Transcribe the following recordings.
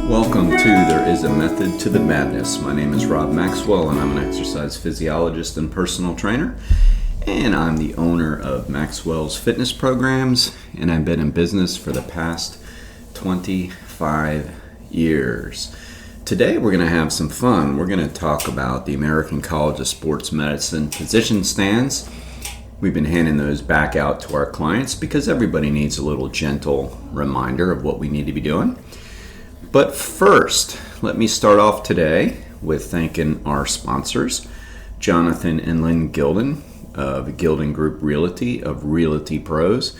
Welcome to There Is a Method to the Madness. My name is Rob Maxwell and I'm an exercise physiologist and personal trainer. And I'm the owner of Maxwell's Fitness Programs, and I've been in business for the past 25 years. Today we're going to have some fun. We're going to talk about the American College of Sports Medicine position stands. We've been handing those back out to our clients because everybody needs a little gentle reminder of what we need to be doing. But first, let me start off today with thanking our sponsors, Jonathan and Lynn Gilden of Gilden Group Realty of Realty Pros.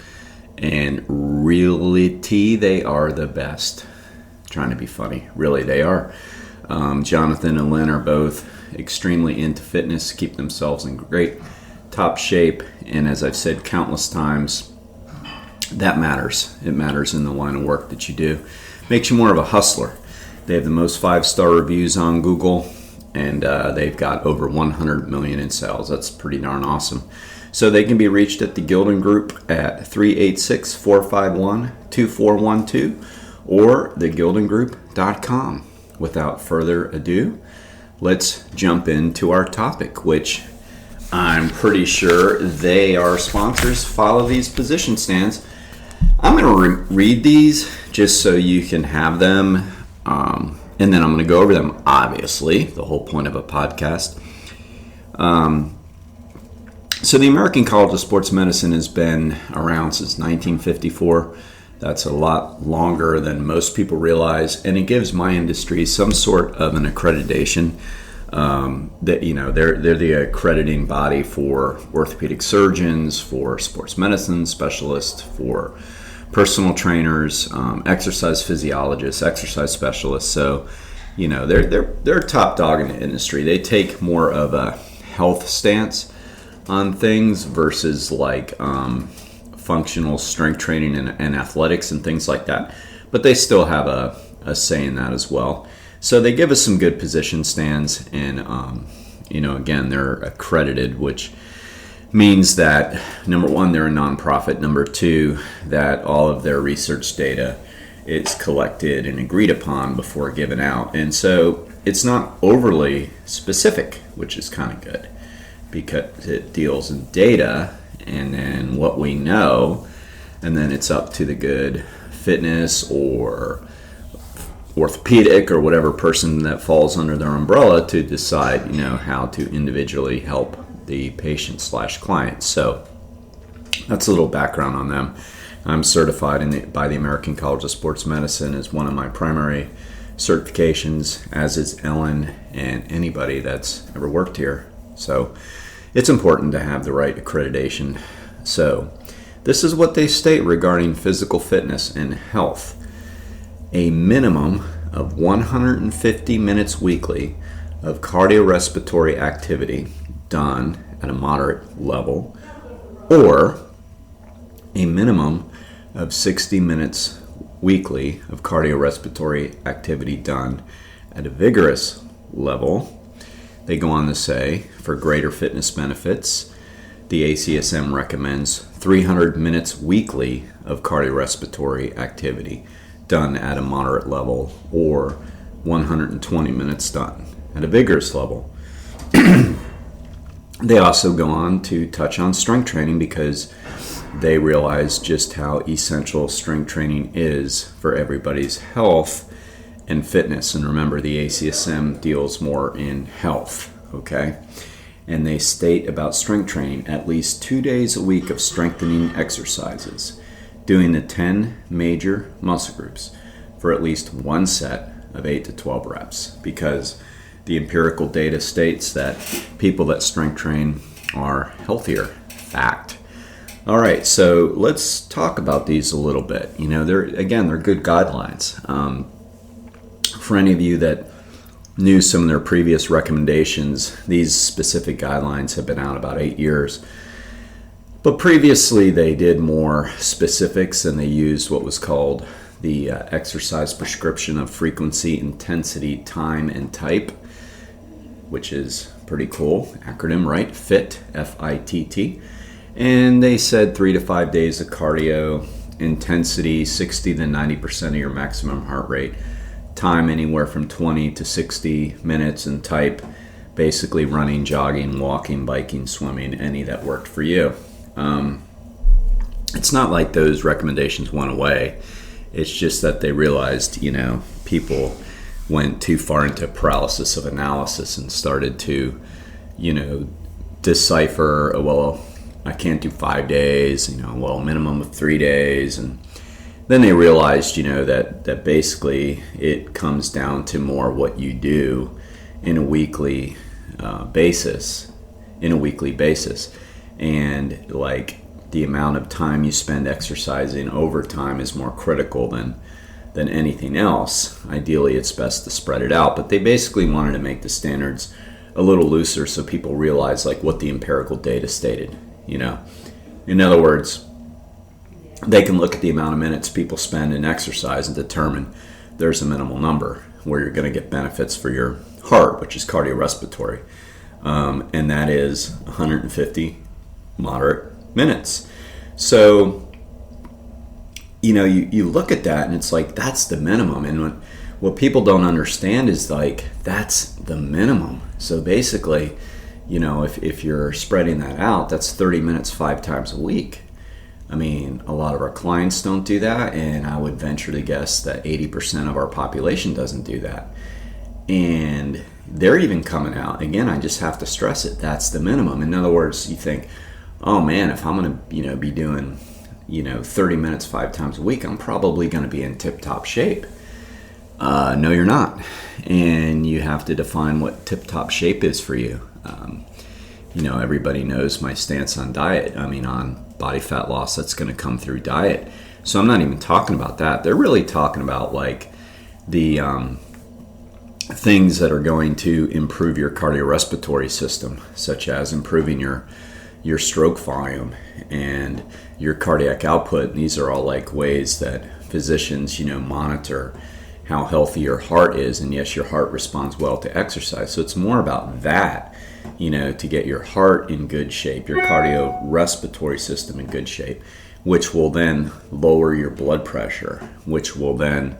And Realty, they are the best. Trying to be funny. Really, they are. Jonathan and Lynn are both extremely into fitness, keep themselves in great top shape. And as I've said countless times, that matters. It matters in the line of work that you do. Makes you more of a hustler. They have the most 5-star reviews on Google, and they've got over 100 million in sales. That's pretty darn awesome. So they can be reached at the Gilden Group at 386-451-2412 or thegildengroup.com. Without further ado, let's jump into our topic, which I'm pretty sure they, our sponsors, follow these position stands. I'm going to read these just so you can have them, and then I'm going to go over them, obviously, the whole point of a podcast. So the American College of Sports Medicine has been around since 1954. That's a lot longer than most people realize, and it gives my industry some sort of an accreditation. That they're the accrediting body for orthopedic surgeons, for sports medicine specialists, for personal trainers, exercise physiologists, exercise specialists. So, they're top dog in the industry. They take more of a health stance on things versus like functional strength training and athletics and things like that. But they still have a say in that as well. So they give us some good position stands, and again, they're accredited, which means that number one, they're a nonprofit. Number two, that all of their research data is collected and agreed upon before given out. And so it's not overly specific, which is kind of good because it deals in data and then what we know, and then it's up to the good fitness or orthopedic or whatever person that falls under their umbrella to decide, how to individually help the patient/client. So that's a little background on them. I'm certified by the American College of Sports Medicine as one of my primary certifications, as is Ellen and anybody that's ever worked here. So it's important to have the right accreditation. So this is what they state regarding physical fitness and health. A minimum of 150 minutes weekly of cardiorespiratory activity done at a moderate level, or a minimum of 60 minutes weekly of cardiorespiratory activity done at a vigorous level. They go on to say, for greater fitness benefits, the ACSM recommends 300 minutes weekly of cardiorespiratory activity done at a moderate level, or 120 minutes done at a vigorous level. They also go on to touch on strength training because they realize just how essential strength training is for everybody's health and fitness. And remember, the ACSM deals more in health, okay? And they state about strength training, at least 2 days a week of strengthening exercises, doing the 10 major muscle groups for at least one set of 8 to 12 reps, because the empirical data states that people that strength train are healthier. Fact. All right, so let's talk about these a little bit. They're good guidelines. For any of you that knew some of their previous recommendations, these specific guidelines have been out about 8 years. But previously they did more specifics, and they used what was called the exercise prescription of frequency, intensity, time, and type, which is pretty cool acronym, right? FIT, F-I-T-T. And they said 3 to 5 days of cardio, intensity 60 to 90% of your maximum heart rate, time anywhere from 20 to 60 minutes, and type basically running, jogging, walking, biking, swimming, any that worked for you. It's not like those recommendations went away. It's just that they realized, people went too far into paralysis of analysis and started to, decipher, well, I can't do 5 days, minimum of 3 days. And then they realized, that basically it comes down to more what you do in a weekly basis. And like the amount of time you spend exercising over time is more critical than anything else. Ideally, it's best to spread it out. But they basically wanted to make the standards a little looser so people realize like what the empirical data stated. In other words, they can look at the amount of minutes people spend in exercise and determine there's a minimal number where you're going to get benefits for your heart, which is cardiorespiratory, and that is 150 moderate minutes. So, you look at that and it's like, that's the minimum. And what people don't understand is like, that's the minimum. So basically, if you're spreading that out, that's 30 minutes 5 times a week. I mean, a lot of our clients don't do that, and I would venture to guess that 80% of our population doesn't do that. And they're even coming out, again, I just have to stress it, that's the minimum. In other words, you think, oh man, if I'm going to, be doing, 30 minutes 5 times a week, I'm probably going to be in tip-top shape. No, you're not. And you have to define what tip-top shape is for you. Everybody knows my stance on diet. I mean, on body fat loss, that's going to come through diet. So I'm not even talking about that. They're really talking about like the things that are going to improve your cardiorespiratory system, such as improving your stroke volume and your cardiac output. And these are all like ways that physicians, monitor how healthy your heart is. And yes, your heart responds well to exercise. So it's more about that, to get your heart in good shape, your cardiorespiratory system in good shape, which will then lower your blood pressure, which will then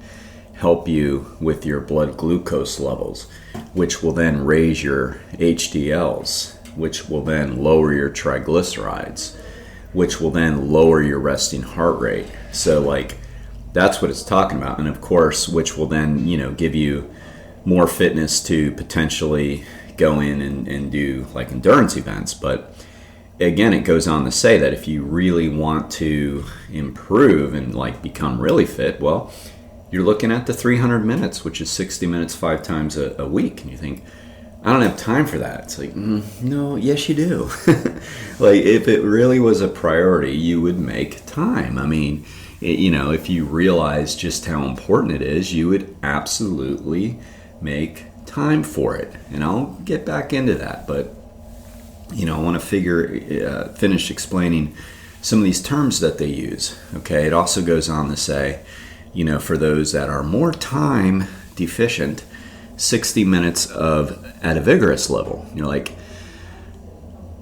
help you with your blood glucose levels, which will then raise your HDLs, which will then lower your triglycerides, which will then lower your resting heart rate. So like, that's what it's talking about. And of course, which will then, give you more fitness to potentially go in and do like endurance events. But again, it goes on to say that if you really want to improve and like become really fit, well, you're looking at the 300 minutes, which is 60 minutes 5 times a week. And you think, I don't have time for that. It's like, no, yes, you do. Like, if it really was a priority, you would make time. I mean, if you realize just how important it is, you would absolutely make time for it. And I'll get back into that. But, I want to finish explaining some of these terms that they use. Okay, it also goes on to say, for those that are more time deficient, 60 minutes at a vigorous level. You're like,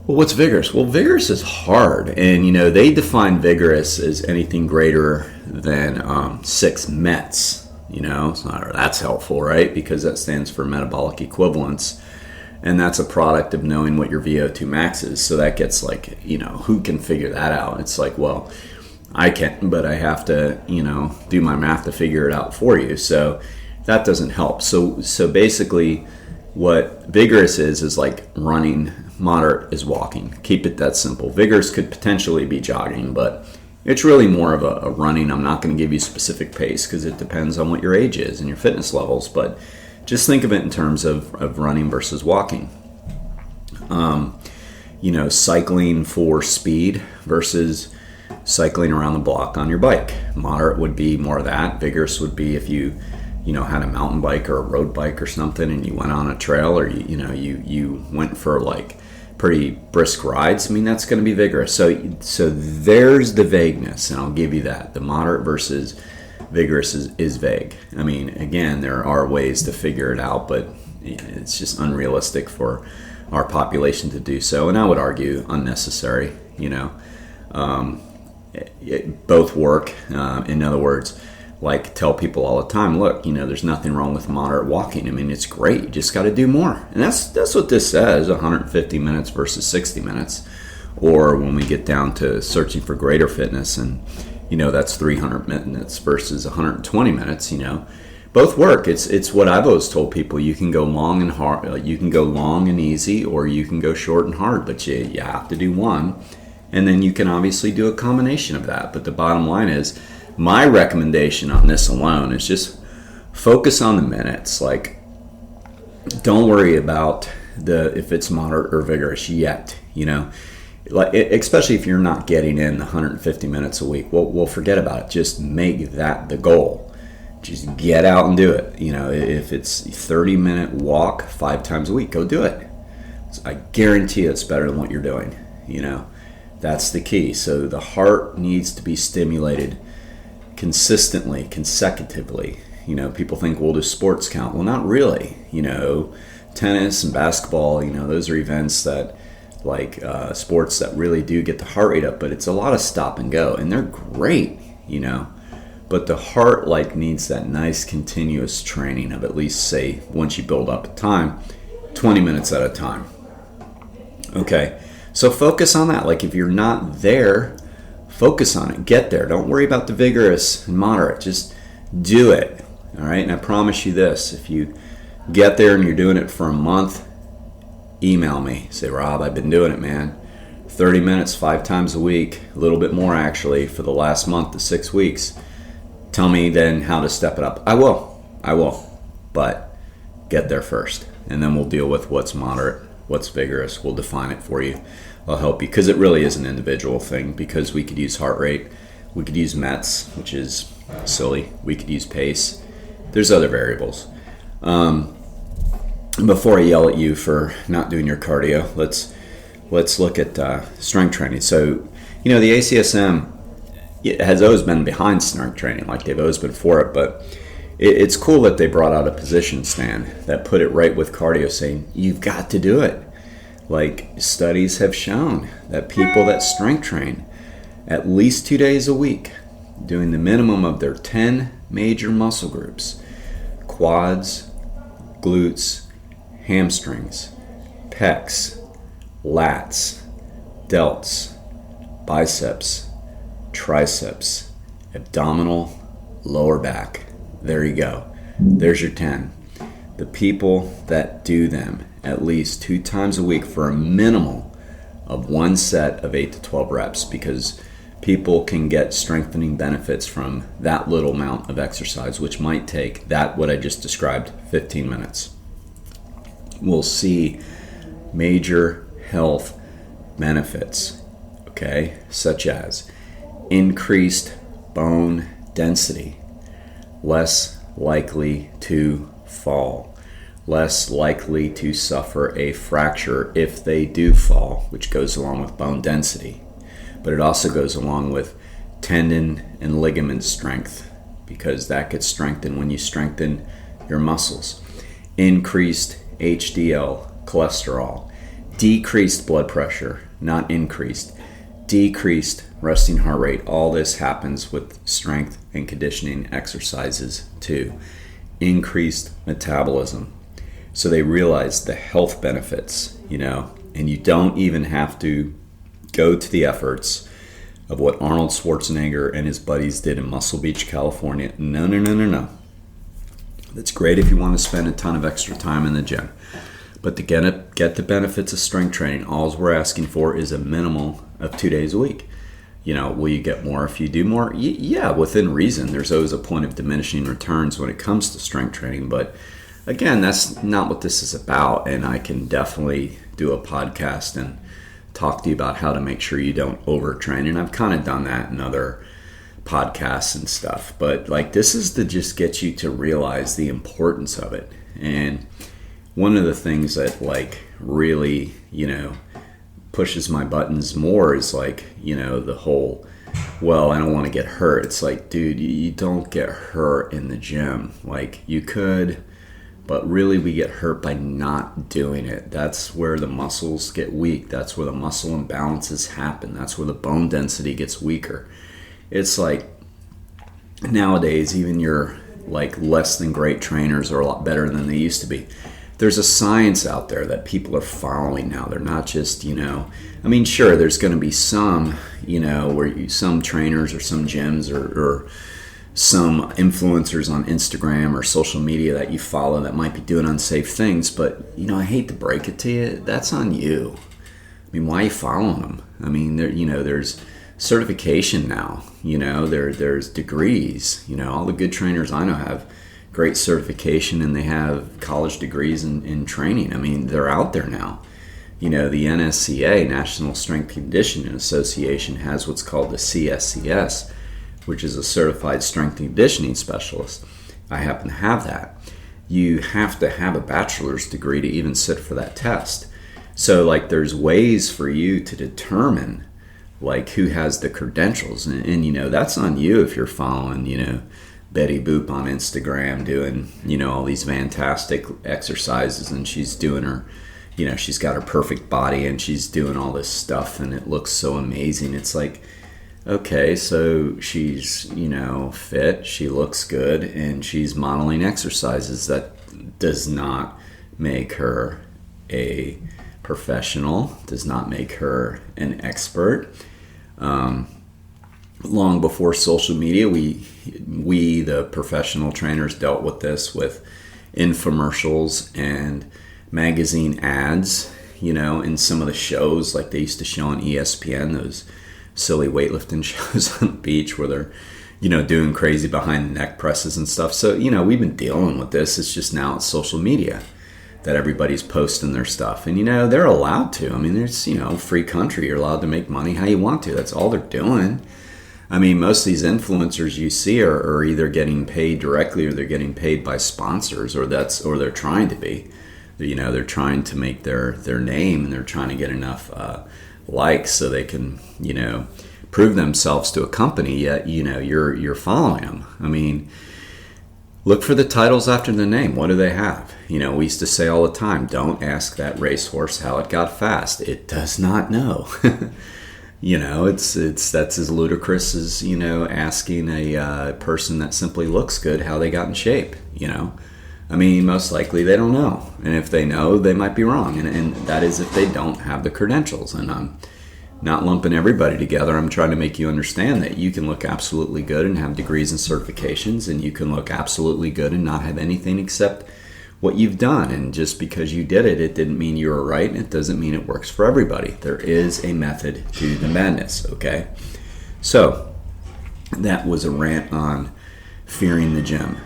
well, what's vigorous? Well, vigorous is hard. And, they define vigorous as anything greater than 6 METs. That's helpful, right? Because that stands for metabolic equivalence. And that's a product of knowing what your VO2 max is. So that gets like, who can figure that out? It's like, well, I can, but I have to, do my math to figure it out for you. So that doesn't help. So basically what vigorous is like running, moderate is walking. Keep it that simple. Vigorous could potentially be jogging, but it's really more of a running. I'm not going to give you specific pace because it depends on what your age is and your fitness levels, but just think of it in terms of running versus walking. Cycling for speed versus cycling around the block on your bike. Moderate would be more of that. Vigorous would be if you had a mountain bike or a road bike or something and you went on a trail, or you went for like pretty brisk rides. I mean, that's going to be vigorous. So there's the vagueness, and I'll give you that. The moderate versus vigorous is vague. I mean, again, there are ways to figure it out, but it's just unrealistic for our population to do so, and I would argue unnecessary. Both work. In other words, like tell people all the time, look, there's nothing wrong with moderate walking. I mean, it's great. You just got to do more. And that's what this says, 150 minutes versus 60 minutes. Or when we get down to searching for greater fitness, and, that's 300 minutes versus 120 minutes, both work. It's what I've always told people. You can go long and hard, you can go long and easy, or you can go short and hard, but you have to do one. And then you can obviously do a combination of that. But the bottom line is, my recommendation on this alone is just focus on the minutes. Like, don't worry about if it's moderate or vigorous yet, like, especially if you're not getting in the 150 minutes a week. Well, forget about it. Just make that the goal. Just get out and do it. If it's a 30-minute walk 5 times a week, go do it. I guarantee it's better than what you're doing. That's the key. So the heart needs to be stimulated consistently, consecutively. People think, well, does sports count? Well, not really. Tennis and basketball, those are events that, like sports that really do get the heart rate up, but it's a lot of stop and go, and they're great, but the heart needs that nice continuous training of at least, say, once you build up a time, 20 minutes at a time. Okay, so focus on that. Like, if you're not there, focus on it. Get there. Don't worry about the vigorous and moderate. Just do it. All right, and I promise you this: if you get there and you're doing it for a month, email me. Say, Rob, I've been doing it, man. 30 minutes, 5 times a week, a little bit more actually, for the last month to 6 weeks. Tell me then how to step it up. I will. But get there first, and then we'll deal with what's moderate, what's vigorous. We'll define it for you. I'll help you, because it really is an individual thing, because we could use heart rate, we could use METs, which is silly, we could use pace. There's other variables. Before I yell at you for not doing your cardio, let's look at strength training. So, the ACSM has always been behind strength training, like they've always been for it, but it's cool that they brought out a position stand that put it right with cardio, saying you've got to do it. Like, studies have shown that people that strength train at least 2 days a week, doing the minimum of their 10 major muscle groups, quads, glutes, hamstrings, pecs, lats, delts, biceps, triceps, abdominal, lower back. There you go. There's your 10. The people that do them at least 2 times a week for a minimal of 1 set of 8 to 12 reps, because people can get strengthening benefits from that little amount of exercise, which might take what I just described, 15 minutes. We'll see major health benefits, okay, such as increased bone density, less likely to fall, less likely to suffer a fracture if they do fall, which goes along with bone density. But it also goes along with tendon and ligament strength, because that gets strengthened when you strengthen your muscles. Increased HDL cholesterol, decreased blood pressure, not increased, decreased resting heart rate. All this happens with strength and conditioning exercises too. Increased metabolism. So they realize the health benefits, and you don't even have to go to the efforts of what Arnold Schwarzenegger and his buddies did in Muscle Beach, California. No. That's great if you want to spend a ton of extra time in the gym. But to get the benefits of strength training, all we're asking for is a minimum of 2 days a week. Will you get more if you do more? Yeah, within reason. There's always a point of diminishing returns when it comes to strength training. But again, that's not what this is about. And I can definitely do a podcast and talk to you about how to make sure you don't overtrain. And I've kind of done that in other podcasts and stuff. But this is to just get you to realize the importance of it. And one of the things that really, pushes my buttons more is the whole, well, I don't want to get hurt. It's dude, you don't get hurt in the gym. You could, but really we get hurt by not doing it. That's where the muscles get weak. That's where the muscle imbalances happen. That's where the bone density gets weaker. It's nowadays, even your like less than great trainers are a lot better than they used to be. There's a science out there that people are following now. They're not just, I mean, sure, there's going to be some, some trainers or some gyms or some influencers on Instagram or social media that you follow that might be doing unsafe things. But, I hate to break it to you, that's on you. I mean, why are you following them? I mean, there's certification now, there's degrees, all the good trainers I know have great certification and they have college degrees in training. I mean, they're out there now. The NSCA, National Strength Conditioning Association, has what's called the CSCS, which is a Certified Strength and Conditioning Specialist. I happen to have that. You have to have a bachelor's degree to even sit for that test. So, like, there's ways for you to determine, like, who has the credentials. And that's on you if you're following, Betty Boop on Instagram doing, all these fantastic exercises, and she's doing her, she's got her perfect body and she's doing all this stuff and it looks so amazing. It's like, okay, so she's, fit, she looks good, and she's modeling exercises. That does not make her a professional, does not make her an expert. Long before social media, we the professional trainers dealt with this with infomercials and magazine ads, in some of the shows like they used to show on ESPN, those silly weightlifting shows on the beach where they're, doing crazy behind the neck presses and stuff. So, we've been dealing with this. It's just now it's social media that everybody's posting their stuff. And, they're allowed to. I mean, there's, free country. You're allowed to make money how you want to. That's all they're doing. I mean, most of these influencers you see are either getting paid directly or they're getting paid by sponsors, or they're trying to be. They're trying to make their name, and they're trying to get enough likes so they can, prove themselves to a company. Yet, you're following them. I mean, look for the titles after the name. What do they have? We used to say all the time, don't ask that racehorse how it got fast. It does not know. It's that's as ludicrous as, asking a person that simply looks good how they got in shape, I mean, most likely they don't know. And if they know, they might be wrong. And that is if they don't have the credentials. And I'm not lumping everybody together. I'm trying to make you understand that you can look absolutely good and have degrees and certifications, and you can look absolutely good and not have anything except what you've done. And just because you did it, it didn't mean you were right, and it doesn't mean it works for everybody. There is a method to the madness, okay? So that was a rant on fearing the gym.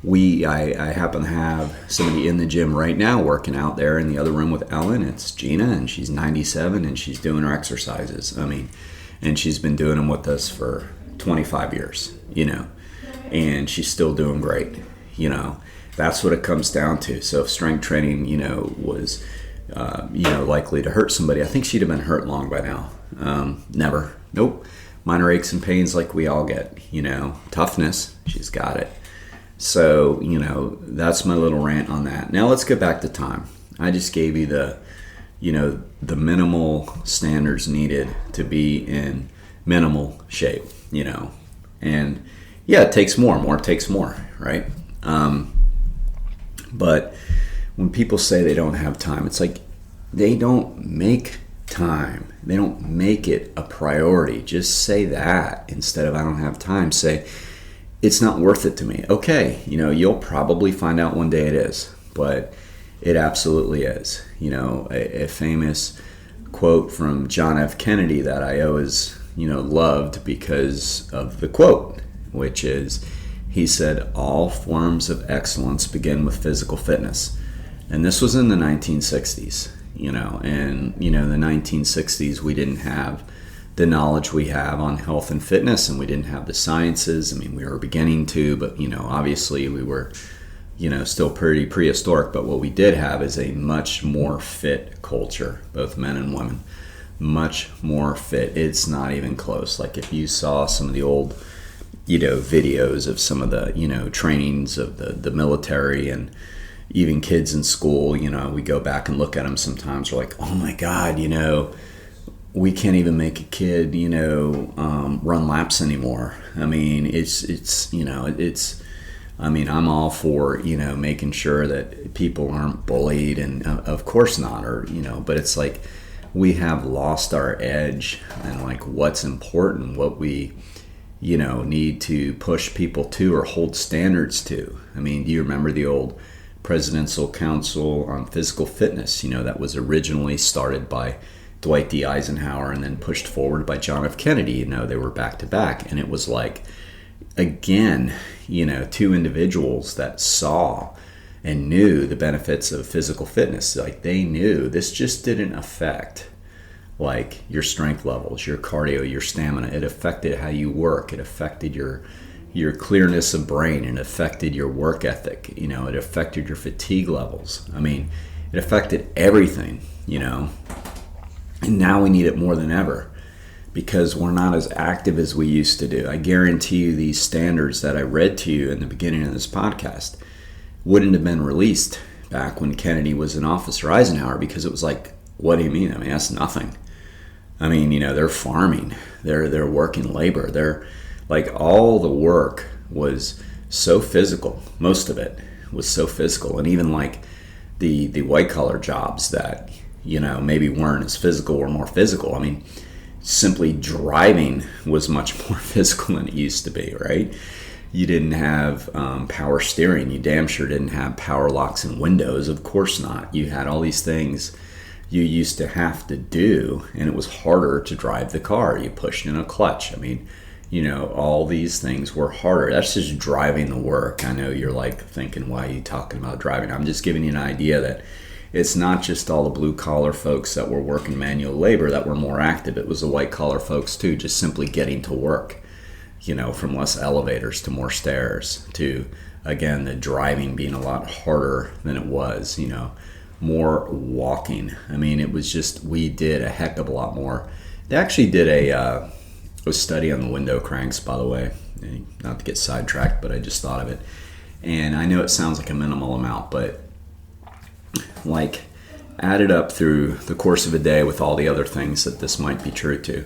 I happen to have somebody in the gym right now working out there in the other room with Ellen. It's Gina, and she's 97, and she's doing her exercises. I mean, and she's been doing them with us for 25 years, and she's still doing great, That's what it comes down to. So if strength training, was, likely to hurt somebody, I think she'd have been hurt long by now. Never. Nope. Minor aches and pains like we all get, Toughness, she's got it. So, that's my little rant on that. Now let's get back to time. I just gave you the minimal standards needed to be in minimal shape, And yeah, it takes more. More takes more, right? But when people say they don't have time, it's like they don't make time. They don't make it a priority. Just say that instead of I don't have time. Say, it's not worth it to me. Okay, you'll probably find out one day it is, but it absolutely is. A famous quote from John F. Kennedy that I always, loved because of the quote, which is, he said, all forms of excellence begin with physical fitness. And this was in the 1960s, and, the 1960s, we didn't have the knowledge we have on health and fitness, and we didn't have the sciences. I mean, we were beginning to, but, obviously we were, still pretty prehistoric. But what we did have is a much more fit culture, both men and women, much more fit. It's not even close. Like if you saw some of the old, videos of some of the, trainings of the military and even kids in school, we go back and look at them sometimes. We're like, oh my God, we can't even make a kid, run laps anymore. I mean, I'm all for, making sure that people aren't bullied, and of course not, but it's like we have lost our edge and like what's important, what we, need to push people to or hold standards to. I mean, do you remember the old Presidential Council on Physical Fitness? That was originally started by Dwight D. Eisenhower and then pushed forward by John F. Kennedy. They were back to back, and it was like, again, two individuals that saw and knew the benefits of physical fitness. Like, they knew this just didn't affect like your strength levels, your cardio, your stamina. It affected how you work. It affected your clearness of brain. It affected your work ethic. It affected your fatigue levels. I mean, it affected everything, and now we need it more than ever because we're not as active as we used to do. I guarantee you these standards that I read to you in the beginning of this podcast wouldn't have been released back when Kennedy was in office or Eisenhower, because it was like, what do you mean? I mean, that's nothing. I mean, they're farming, they're working labor. They're like, all the work was so physical. Most of it was so physical. And even like the white collar jobs that, maybe weren't as physical or more physical. I mean, simply driving was much more physical than it used to be, right? You didn't have power steering. You damn sure didn't have power locks and windows. Of course not. You had all these things you used to have to do, and it was harder to drive the car. You pushed in a clutch. I mean, all these things were harder. That's just driving the work. I know you're like thinking, why are you talking about driving? I'm just giving you an idea that it's not just all the blue collar folks that were working manual labor that were more active. It was the white collar folks too, just simply getting to work, from less elevators to more stairs to, again, the driving being a lot harder than it was, more walking. I mean, it was just, we did a heck of a lot more. They actually did a study on the window cranks, by the way, not to get sidetracked, but I just thought of it. And I know it sounds like a minimal amount, but like added up through the course of a day with all the other things that this might be true to.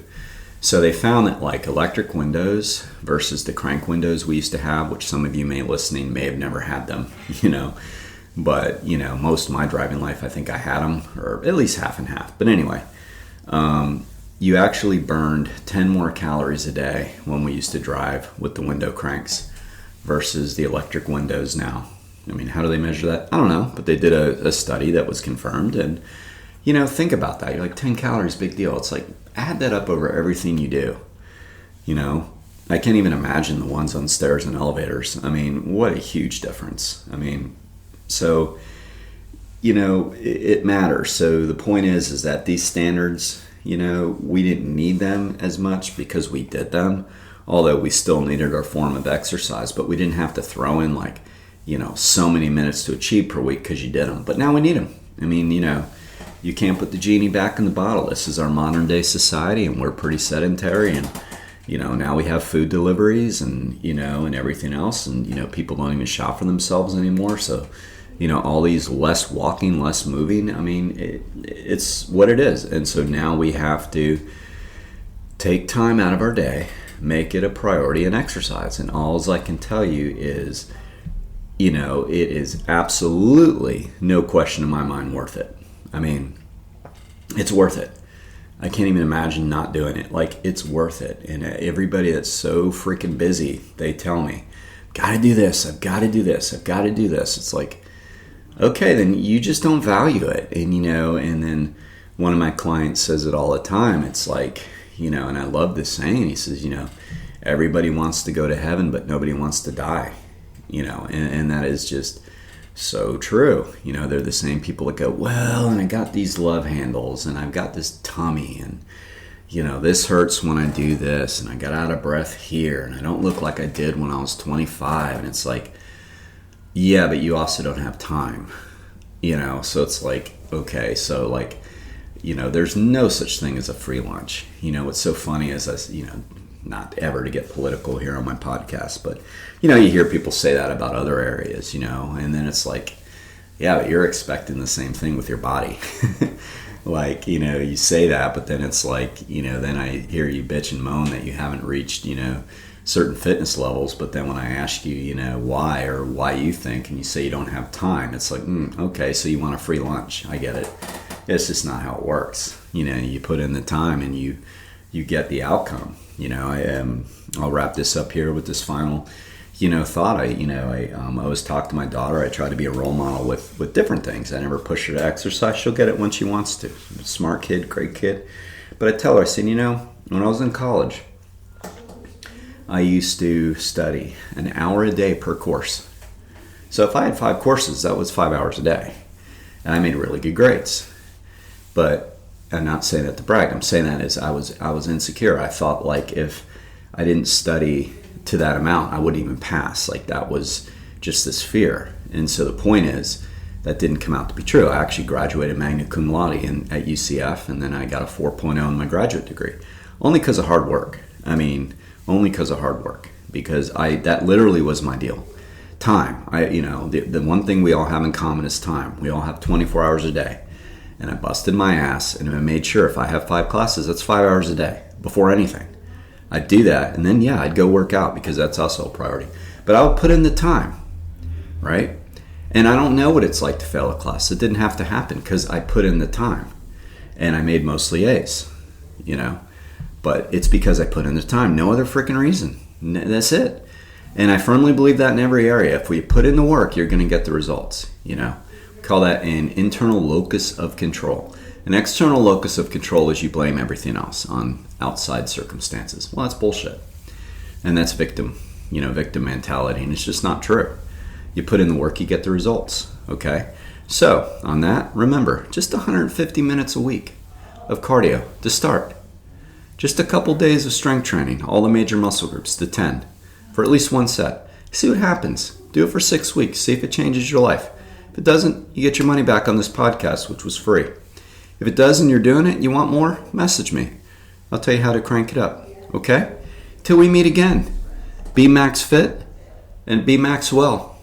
So they found that like electric windows versus the crank windows we used to have, which some of you listening may have never had them, but most of my driving life, I think I had them, or at least half and half. But anyway, you actually burned 10 more calories a day when we used to drive with the window cranks versus the electric windows now. I mean, how do they measure that? I don't know, but they did a study that was confirmed. And, think about that. You're like, 10 calories, big deal. It's like, add that up over everything you do. I can't even imagine the ones on stairs and elevators. I mean, what a huge difference. I mean, so, it matters. So the point is that these standards, we didn't need them as much because we did them, although we still needed our form of exercise, but we didn't have to throw in like, so many minutes to achieve per week because you did them. But now we need them. I mean, you can't put the genie back in the bottle. This is our modern day society, and we're pretty sedentary, and now we have food deliveries and and everything else, and people don't even shop for themselves anymore. So all these less walking, less moving. I mean, it's what it is. And so now we have to take time out of our day, make it a priority, and exercise. And all I can tell you is, it is absolutely, no question in my mind, worth it. I mean, it's worth it. I can't even imagine not doing it. Like, it's worth it. And everybody that's so freaking busy, they tell me, gotta do this, I've got to do this, I've got to do this. It's like, okay, then you just don't value it. And, and then one of my clients says it all the time. It's like, and I love this saying. He says, everybody wants to go to heaven, but nobody wants to die. And that is just so true. They're the same people that go, well, and I got these love handles, and I've got this tummy, and this hurts when I do this, and I got out of breath here, and I don't look like I did when I was 25. And it's like, yeah, but you also don't have time, so it's like, okay, so like, there's no such thing as a free lunch. What's so funny is, not ever to get political here on my podcast, but you hear people say that about other areas, and then it's like, yeah, but you're expecting the same thing with your body. Like, you say that, but then it's like, then I hear you bitch and moan that you haven't reached, certain fitness levels. But then when I ask you, why, or why you think, and you say you don't have time, it's like, okay, so you want a free lunch. I get it. It's just not how it works. You put in the time and you get the outcome. I'll wrap this up here with this final, thought. I always talk to my daughter. I try to be a role model with different things. I never push her to exercise. She'll get it when she wants to. Smart kid, great kid. But I tell her, I said, when I was in college, I used to study an hour a day per course. So if I had 5 courses, that was 5 hours a day. And I made really good grades. But I'm not saying that to brag. I'm saying that as I was insecure. I thought like if I didn't study to that amount, I wouldn't even pass. Like that was just this fear. And so the point is, that didn't come out to be true. I actually graduated magna cum laude at UCF, and then I got a 4.0 in my graduate degree. Only because of hard work. Only because of hard work. Because that literally was my deal. Time. The one thing we all have in common is time. We all have 24 hours a day. And I busted my ass, and I made sure if I have 5 classes, that's 5 hours a day before anything. I'd do that, and then I'd go work out because that's also a priority. But I would put in the time, right? And I don't know what it's like to fail a class. It didn't have to happen because I put in the time, and I made mostly A's, But it's because I put in the time. No other freaking reason. That's it. And I firmly believe that in every area. If we put in the work, you're going to get the results, We call that an internal locus of control. An external locus of control is you blame everything else on outside circumstances. Well, that's bullshit. And that's victim mentality. And it's just not true. You put in the work, you get the results. Okay? So, on that, remember, just 150 minutes a week of cardio to start. Just a couple days of strength training, all the major muscle groups to 10 for at least 1 set. See what happens. Do it for 6 weeks. See if it changes your life. If it doesn't, you get your money back on this podcast, which was free. If it does and you're doing it and you want more, message me. I'll tell you how to crank it up. Okay? Till we meet again. Be max fit and be max well.